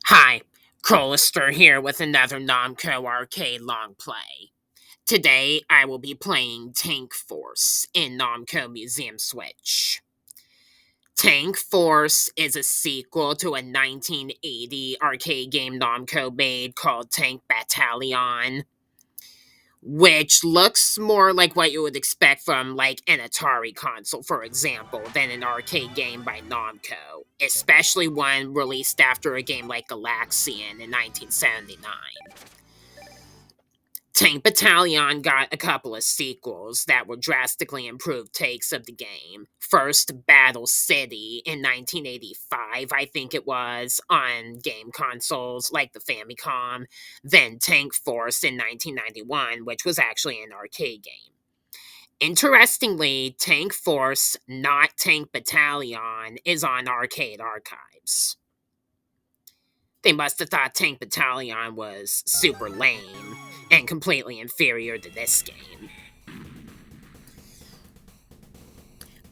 Hi, Crolister here with another Namco arcade long play. Today I will be playing Tank Force in Namco Museum Switch. Tank Force is a sequel to a 1980 arcade game Namco made called Tank Battalion, which looks more like what you would expect from like an Atari console, for example, than an arcade game by Namco, especially one released after a game like Galaxian in 1979. Tank Battalion got a couple of sequels that were drastically improved takes of the game. First, Battle City in 1985, I think it was, on game consoles like the Famicom. Then Tank Force in 1991, which was actually an arcade game. Interestingly, Tank Force, not Tank Battalion, is on arcade archives. They must have thought Tank Battalion was super lame and completely inferior to this game.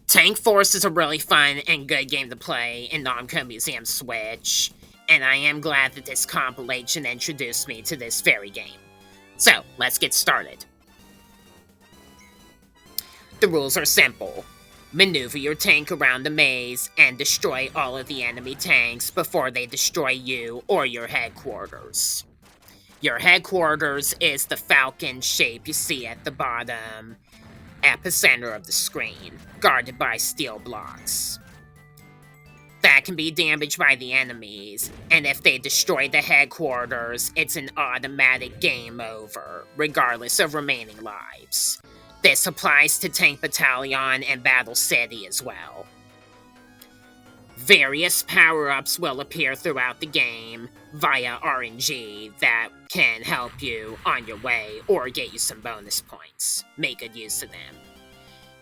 Tank Force is a really fun and good game to play in Namco Museum Switch, and I am glad that this compilation introduced me to this very game. So, let's get started. The rules are simple. Maneuver your tank around the maze and destroy all of the enemy tanks before they destroy you or your headquarters. Your headquarters is the falcon shape you see at the bottom epicenter of the screen, guarded by steel blocks. That can be damaged by the enemies, and if they destroy the headquarters, it's an automatic game over, regardless of remaining lives. This applies to Tank Battalion and Battle City as well. Various power-ups will appear throughout the game via RNG that can help you on your way or get you some bonus points. Make good use of them.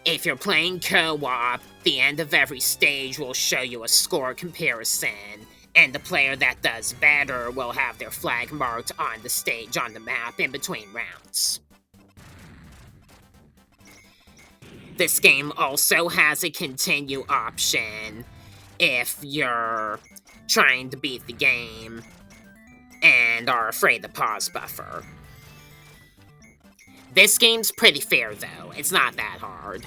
If you're playing co-op, the end of every stage will show you a score comparison, and the player that does better will have their flag marked on the stage on the map in between rounds. This game also has a continue option if you're trying to beat the game and are afraid to pause buffer. This game's pretty fair though, it's not that hard.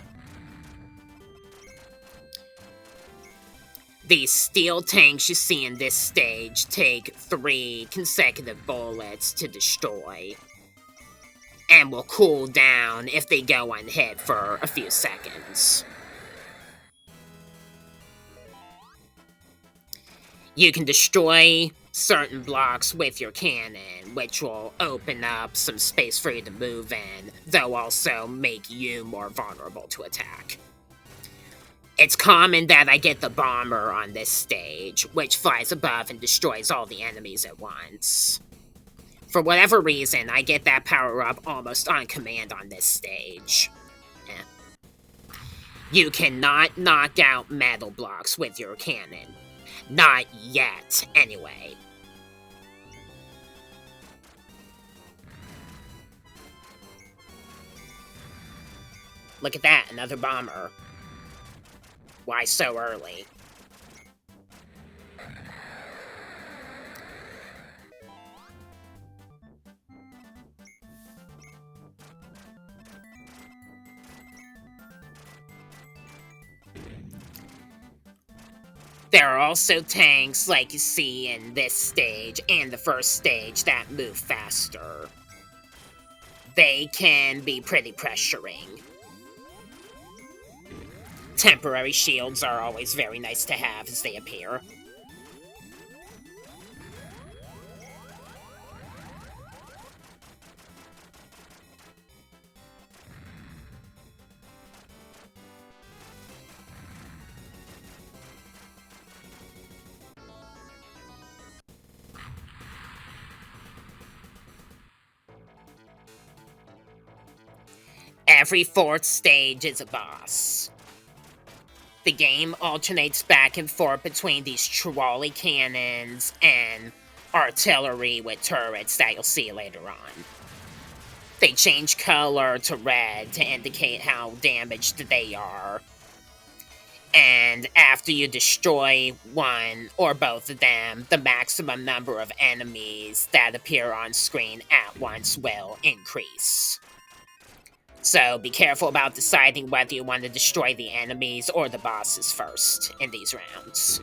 These steel tanks you see in this stage take 3 consecutive bullets to destroy, and will cool down if they go unhit for a few seconds. You can destroy certain blocks with your cannon, which will open up some space for you to move in, though also make you more vulnerable to attack. It's common that I get the bomber on this stage, which flies above and destroys all the enemies at once. For whatever reason, I get that power-up almost on command on this stage. You cannot knock out metal blocks with your cannon. Not yet, anyway. Look at that, another bomber. Why so early? There are also tanks like you see in this stage and the first stage that move faster. They can be pretty pressuring. Temporary shields are always very nice to have as they appear. Every 4th stage is a boss. The game alternates back and forth between these trolley cannons and artillery with turrets that you'll see later on. They change color to red to indicate how damaged they are. And after you destroy one or both of them, the maximum number of enemies that appear on screen at once will increase. So be careful about deciding whether you want to destroy the enemies or the bosses first in these rounds.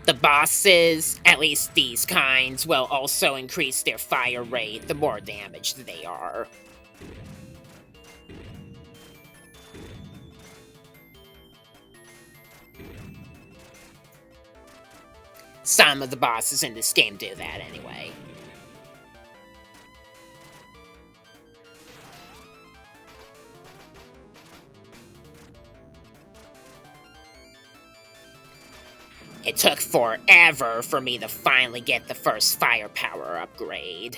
The bosses, at least these kinds, will also increase their fire rate the more damaged they are. Some of the bosses in this game do that anyway. It took forever for me to finally get the first firepower upgrade.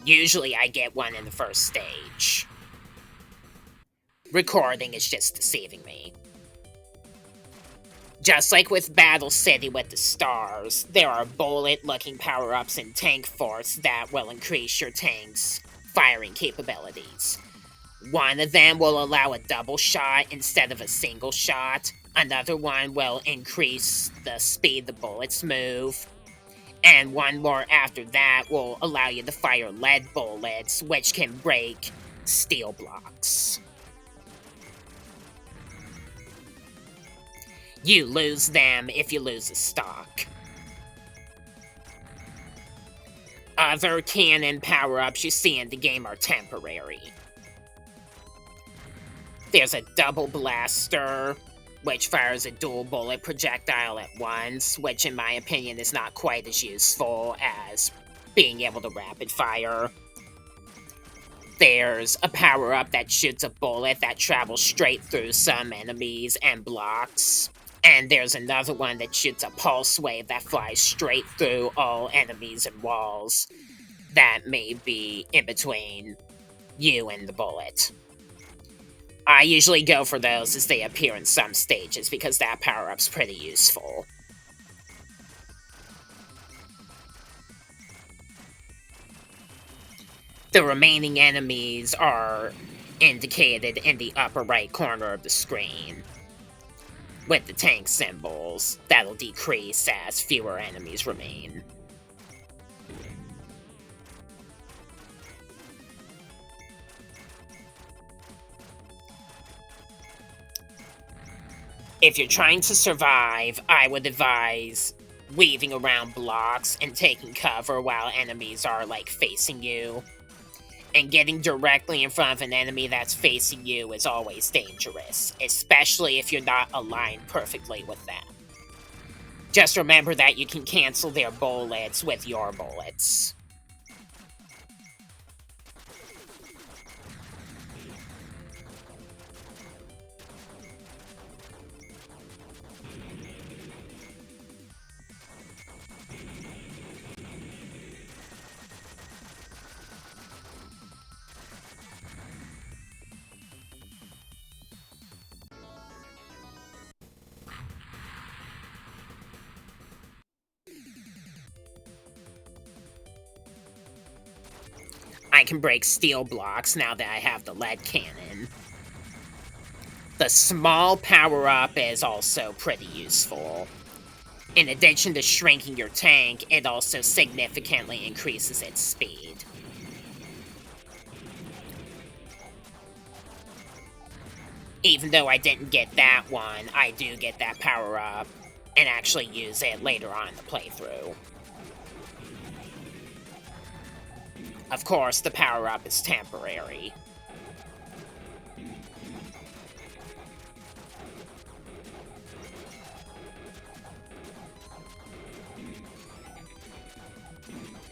Usually I get one in the first stage. Recording is just deceiving me. Just like with Battle City with the stars, there are bullet-looking power-ups in Tank Force that will increase your tank's firing capabilities. One of them will allow a double shot instead of a single shot. Another one will increase the speed the bullets move. And one more after that will allow you to fire lead bullets, which can break steel blocks. You lose them if you lose a stock. Other cannon power-ups you see in the game are temporary. There's a double blaster, which fires a dual bullet projectile at once, which in my opinion is not quite as useful as being able to rapid fire. There's a power-up that shoots a bullet that travels straight through some enemies and blocks. And there's another one that shoots a pulse wave that flies straight through all enemies and walls that may be in between you and the bullet. I usually go for those as they appear in some stages because that power-up's pretty useful. The remaining enemies are indicated in the upper right corner of the screen, with the tank symbols that'll decrease as fewer enemies remain. If you're trying to survive, I would advise weaving around blocks and taking cover while enemies are, facing you. And getting directly in front of an enemy that's facing you is always dangerous, especially if you're not aligned perfectly with them. Just remember that you can cancel their bullets with your bullets. I can break steel blocks now that I have the lead cannon. The small power-up is also pretty useful. In addition to shrinking your tank, it also significantly increases its speed. Even though I didn't get that one, I do get that power-up and actually use it later on in the playthrough. Of course, the power-up is temporary.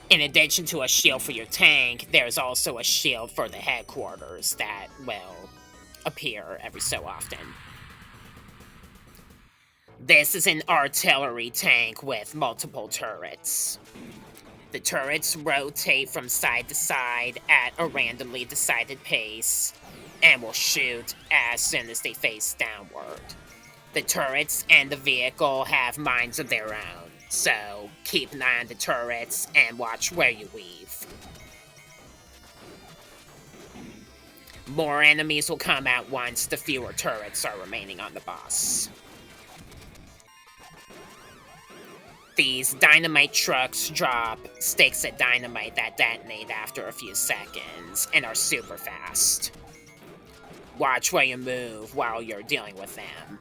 In addition to a shield for your tank, there's also a shield for the headquarters that will appear every so often. This is an artillery tank with multiple turrets. The turrets rotate from side to side at a randomly decided pace and will shoot as soon as they face downward. The turrets and the vehicle have minds of their own, so keep an eye on the turrets and watch where you weave. More enemies will come at once, the fewer turrets are remaining on the boss. These dynamite trucks drop sticks of dynamite that detonate after a few seconds and are super fast. Watch where you move while you're dealing with them.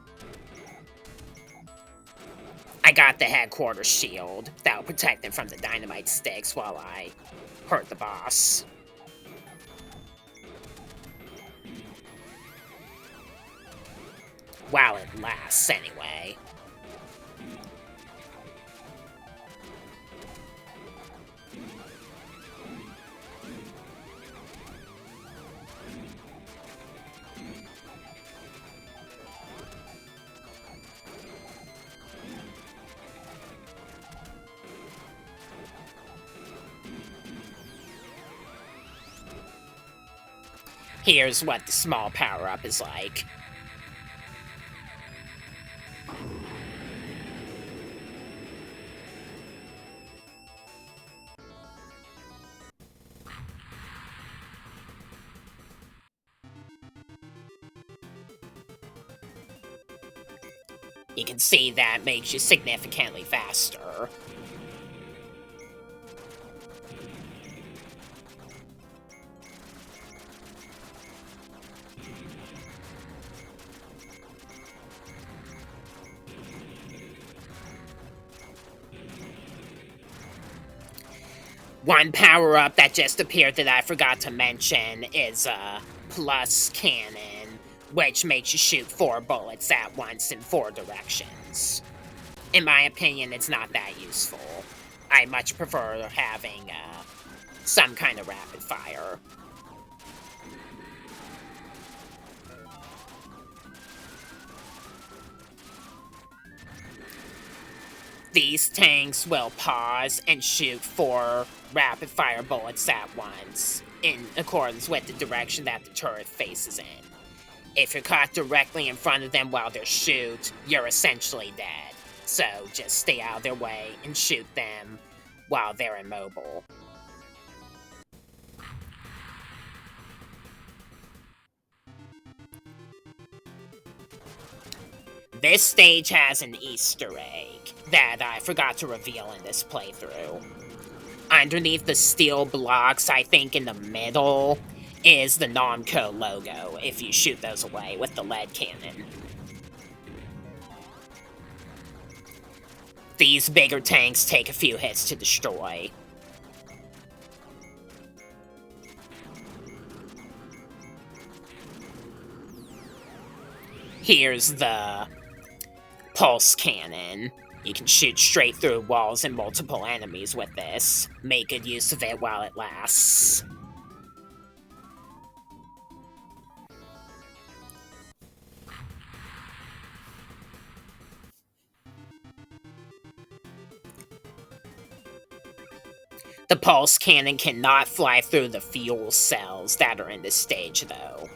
I got the headquarters shield that'll protect them from the dynamite sticks while I hurt the boss. While it lasts, anyway. Here's what the small power-up is like. You can see that makes you significantly faster. One power-up that just appeared that I forgot to mention is a plus cannon, which makes you shoot 4 bullets at once in 4 directions. In my opinion, it's not that useful. I much prefer having some kind of rapid fire. These tanks will pause and shoot 4 rapid-fire bullets at once, in accordance with the direction that the turret faces in. If you're caught directly in front of them while they shoot, you're essentially dead. So just stay out of their way and shoot them while they're immobile. This stage has an Easter egg that I forgot to reveal in this playthrough. Underneath the steel blocks, I think in the middle, is the Namco logo, if you shoot those away with the lead cannon. These bigger tanks take a few hits to destroy. Here's the pulse cannon. You can shoot straight through walls and multiple enemies with this. Make good use of it while it lasts. The pulse cannon cannot fly through the fuel cells that are in this stage, though.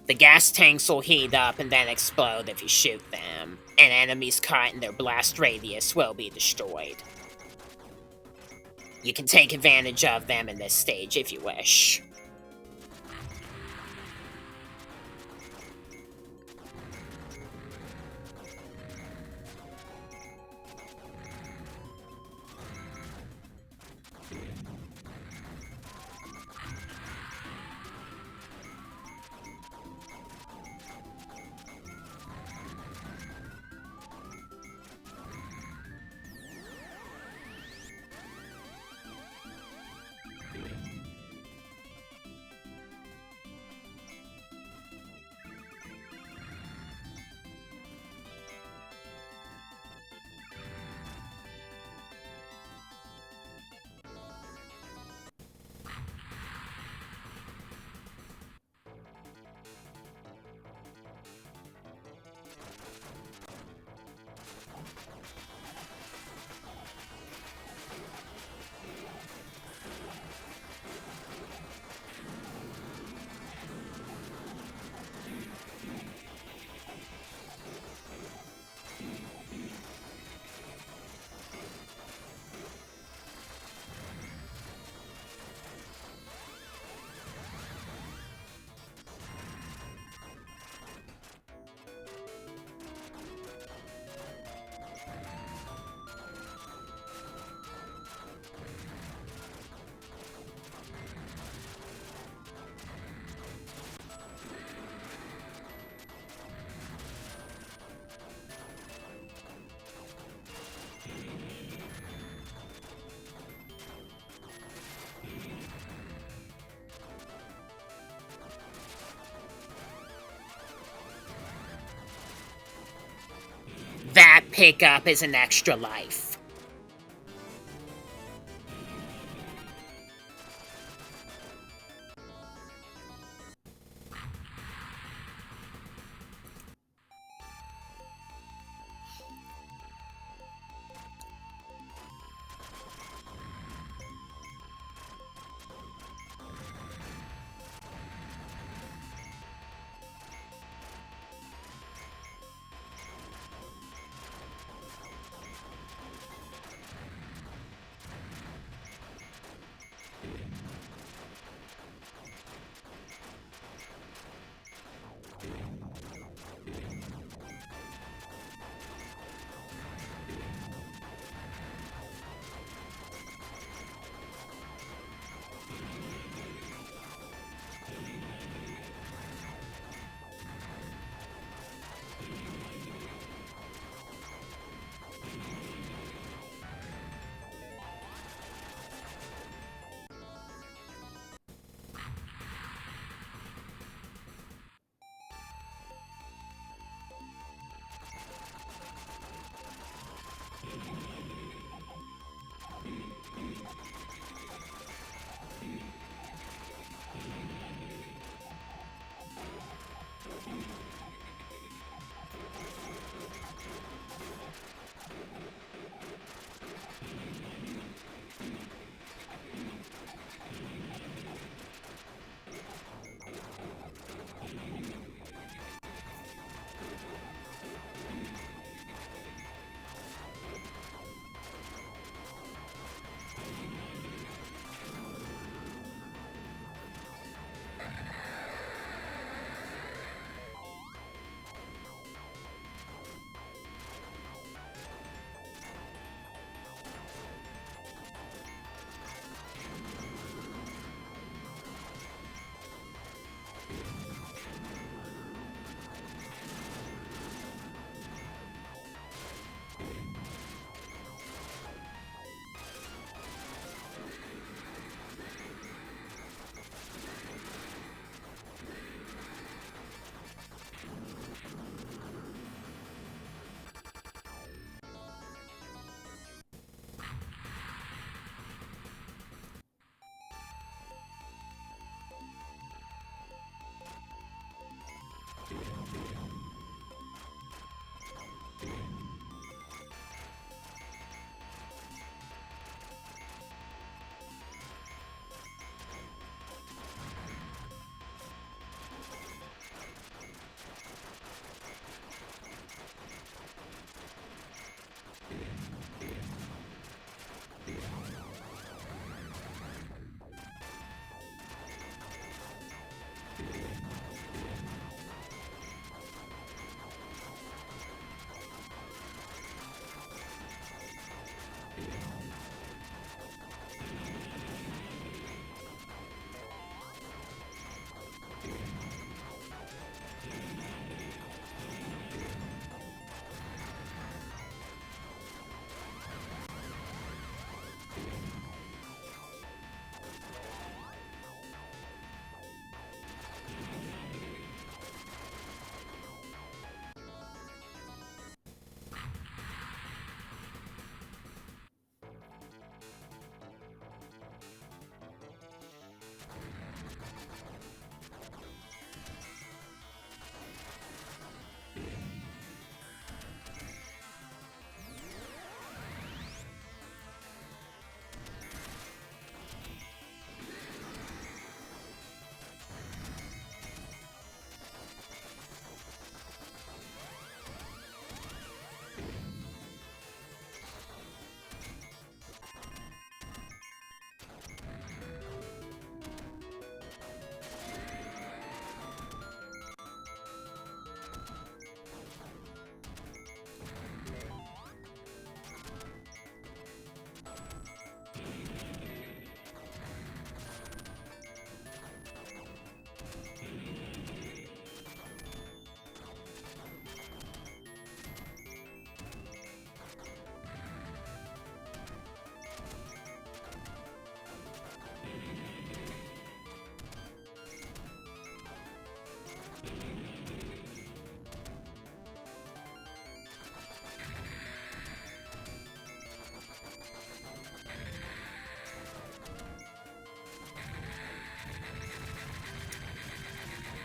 The gas tanks will heat up and then explode if you shoot them, and enemies caught in their blast radius will be destroyed. You can take advantage of them in this stage if you wish. Pickup is an extra life.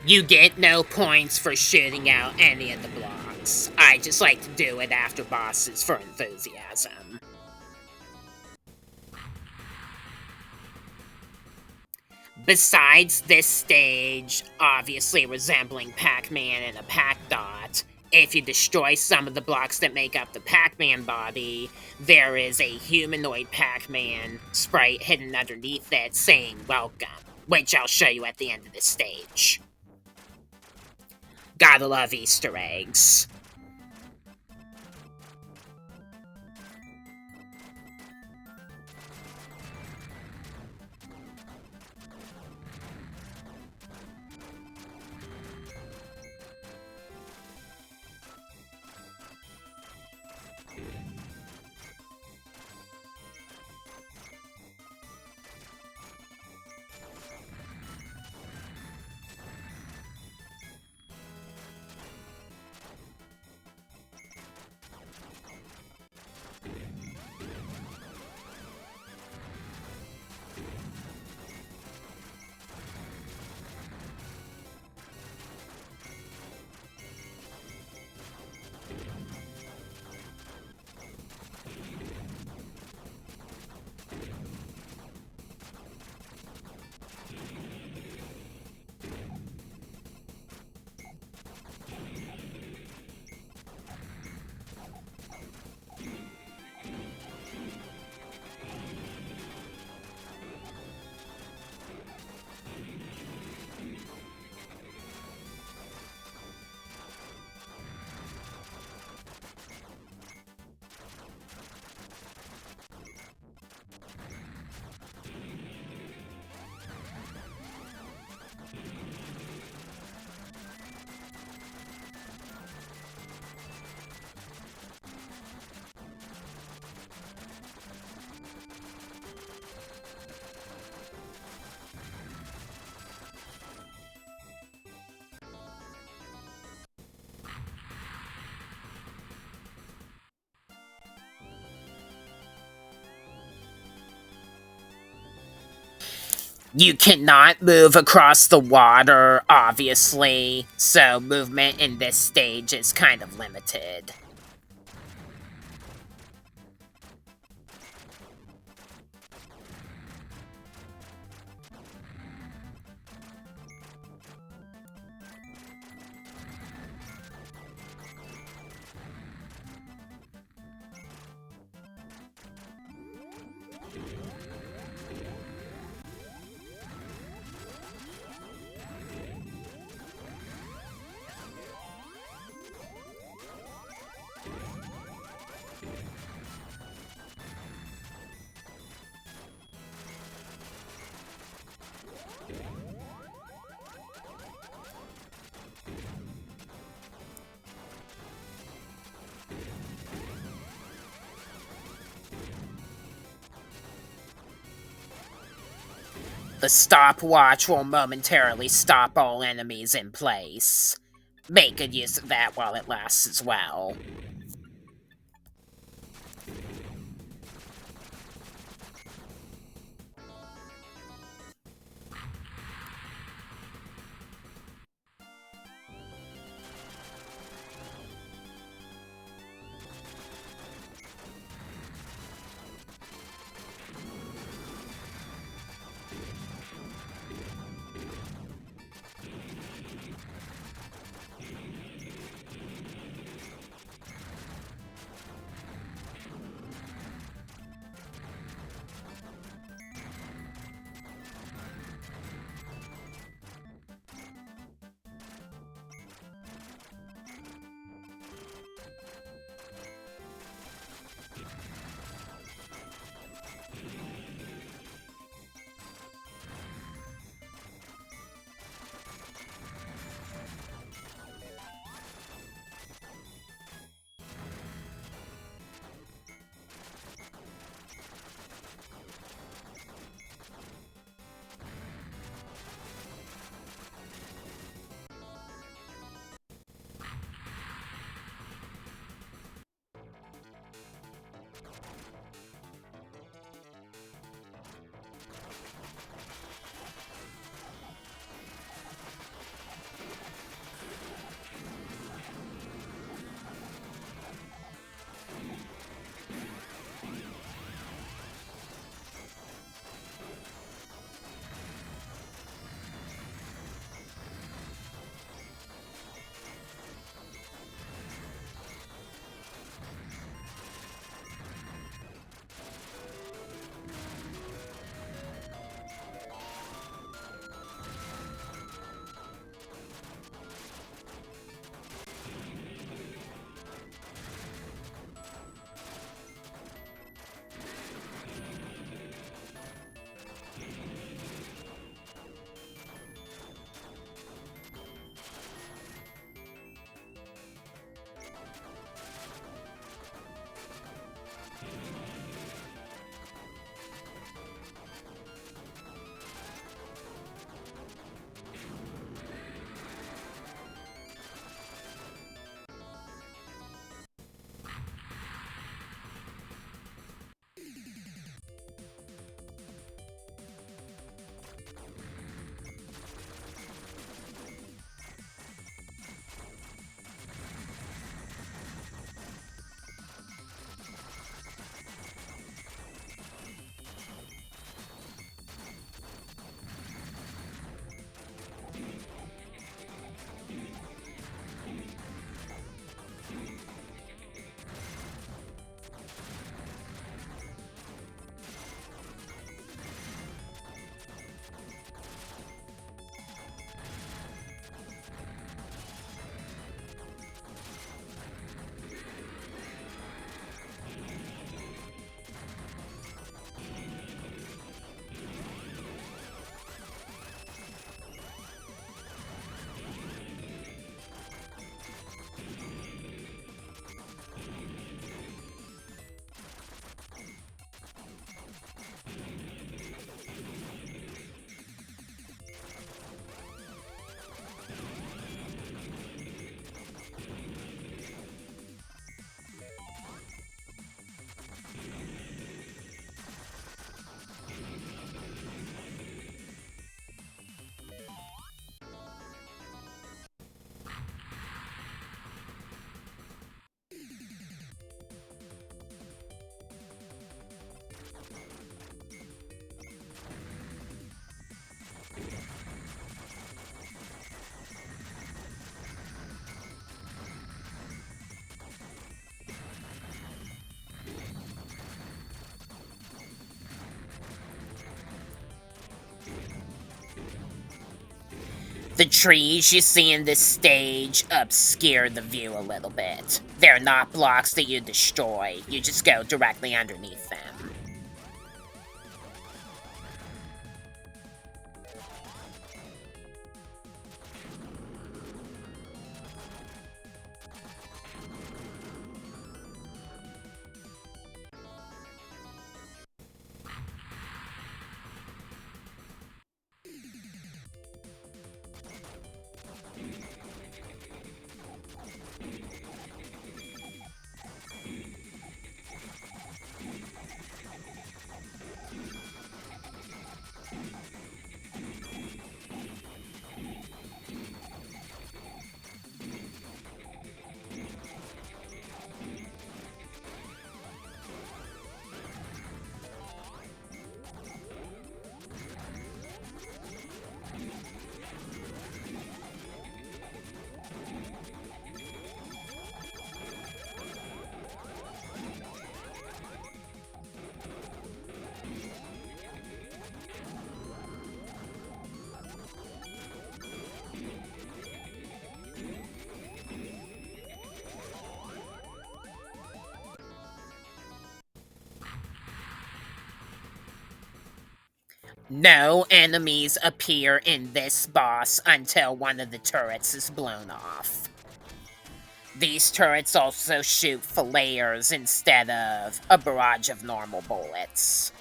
You get no points for shooting out any of the blocks. I just like to do it after bosses for enthusiasm. Besides this stage, obviously resembling Pac-Man and a Pac-Dot, if you destroy some of the blocks that make up the Pac-Man body, there is a humanoid Pac-Man sprite hidden underneath it saying welcome, which I'll show you at the end of this stage. Gotta love Easter eggs. You cannot move across the water, obviously, so movement in this stage is kind of limited. The stopwatch will momentarily stop all enemies in place. Make good use of that while it lasts as well. The trees you see in this stage obscure the view a little bit. They're not blocks that you destroy, you just go directly underneath them. No enemies appear in this boss until one of the turrets is blown off. These turrets also shoot flares instead of a barrage of normal bullets.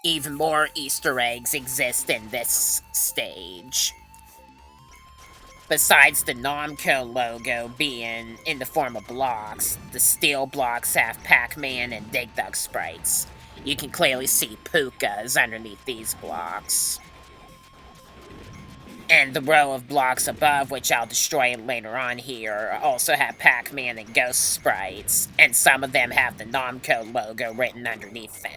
Even more Easter eggs exist in this stage. Besides the Namco logo being in the form of blocks, the steel blocks have Pac-Man and Dig Dug sprites. You can clearly see Pukas underneath these blocks. And the row of blocks above, which I'll destroy later on here, also have Pac-Man and Ghost sprites, and some of them have the Namco logo written underneath them.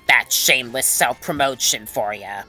That's shameless self-promotion for ya.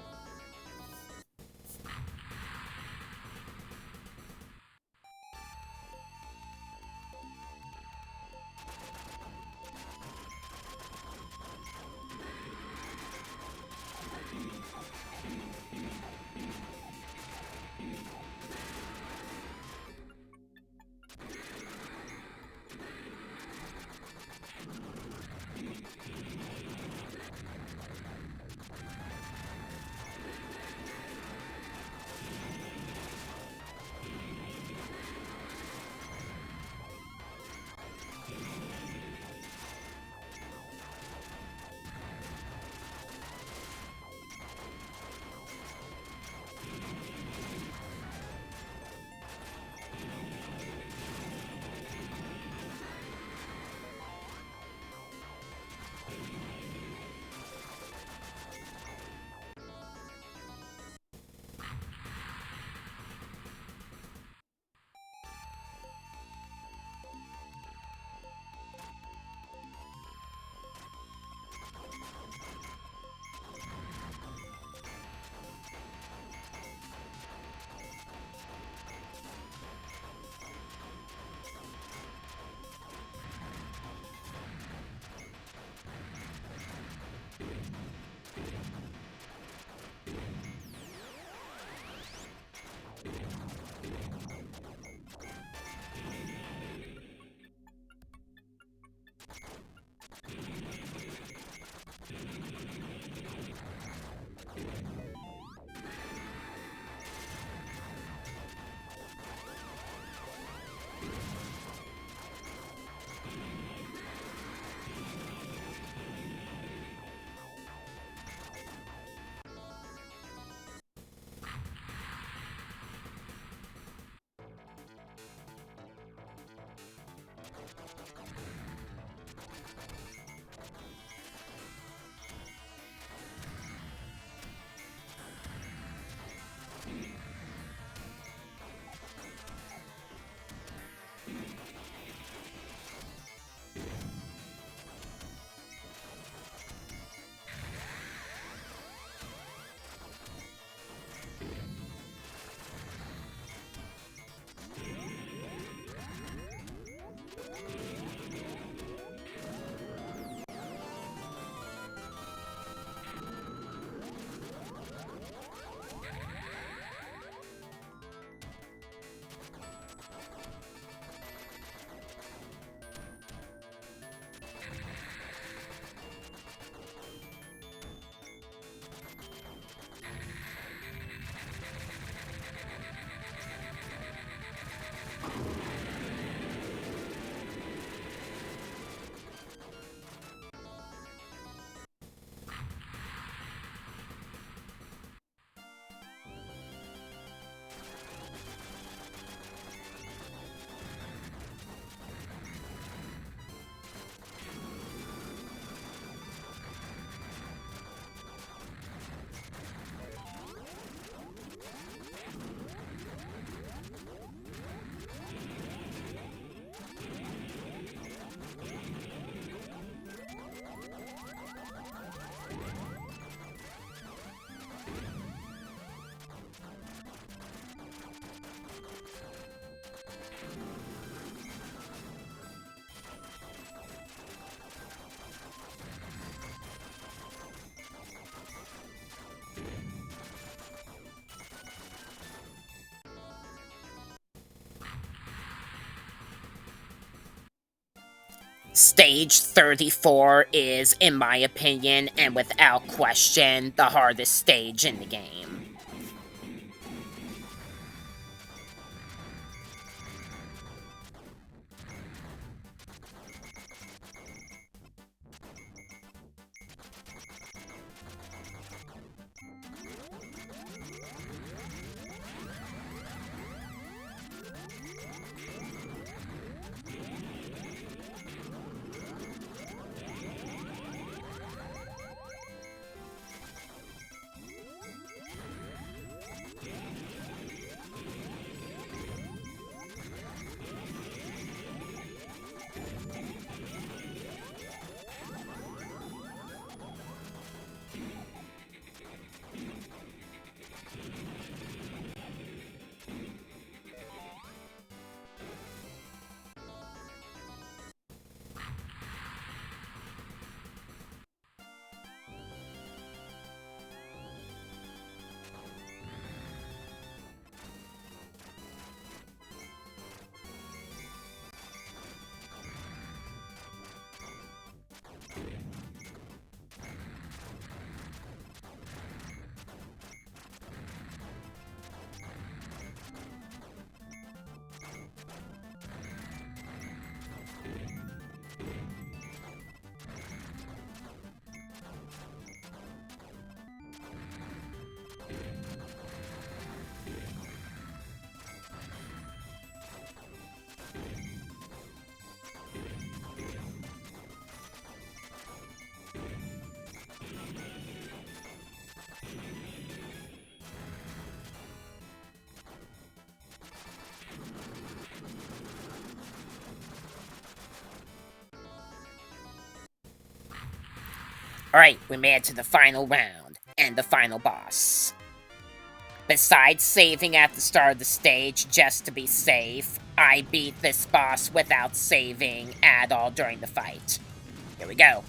Stage 34 is, in my opinion, and without question, the hardest stage in the game. Alright, we made it to the final round, and the final boss. Besides saving at the start of the stage just to be safe, I beat this boss without saving at all during the fight. Here we go.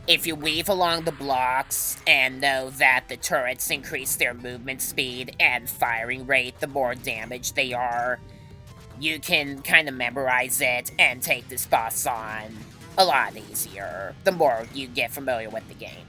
If you weave along the blocks and know that the turrets increase their movement speed and firing rate the more damage they are, you can kind of memorize it and take this boss on a lot easier the more you get familiar with the game.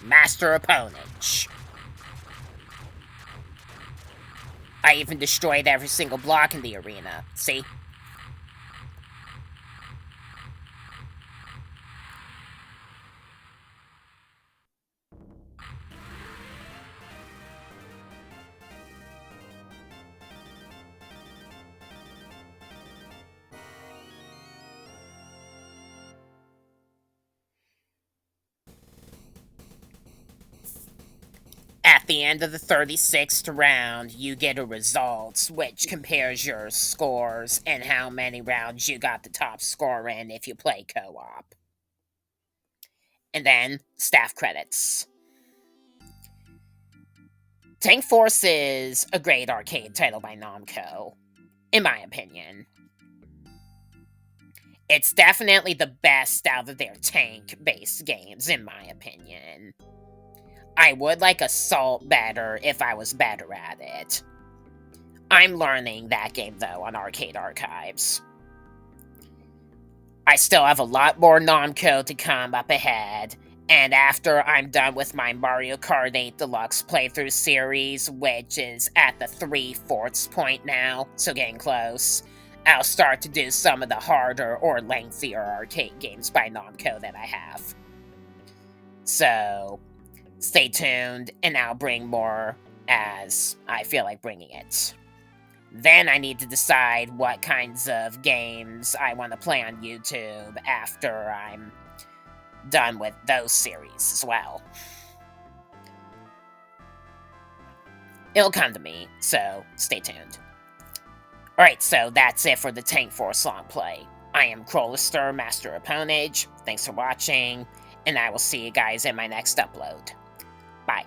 Master opponent. I even destroyed every single block in the arena. See? At the end of the 36th round, you get a result, which compares your scores and how many rounds you got the top score in if you play co-op. And then, staff credits. Tank Force is a great arcade title by Namco, in my opinion. It's definitely the best out of their tank-based games, in my opinion. I would like Assault better if I was better at it. I'm learning that game, though, on Arcade Archives. I still have a lot more Namco to come up ahead, and after I'm done with my Mario Kart 8 Deluxe playthrough series, which is at the 3/4 point now, so getting close, I'll start to do some of the harder or lengthier arcade games by Namco that I have. So, stay tuned, and I'll bring more as I feel like bringing it. Then I need to decide what kinds of games I want to play on YouTube after I'm done with those series as well. It'll come to me, so stay tuned. Alright, so that's it for the Tank Force long play. I am Crowlister, Master of Ponage. Thanks for watching, and I will see you guys in my next upload. Bye.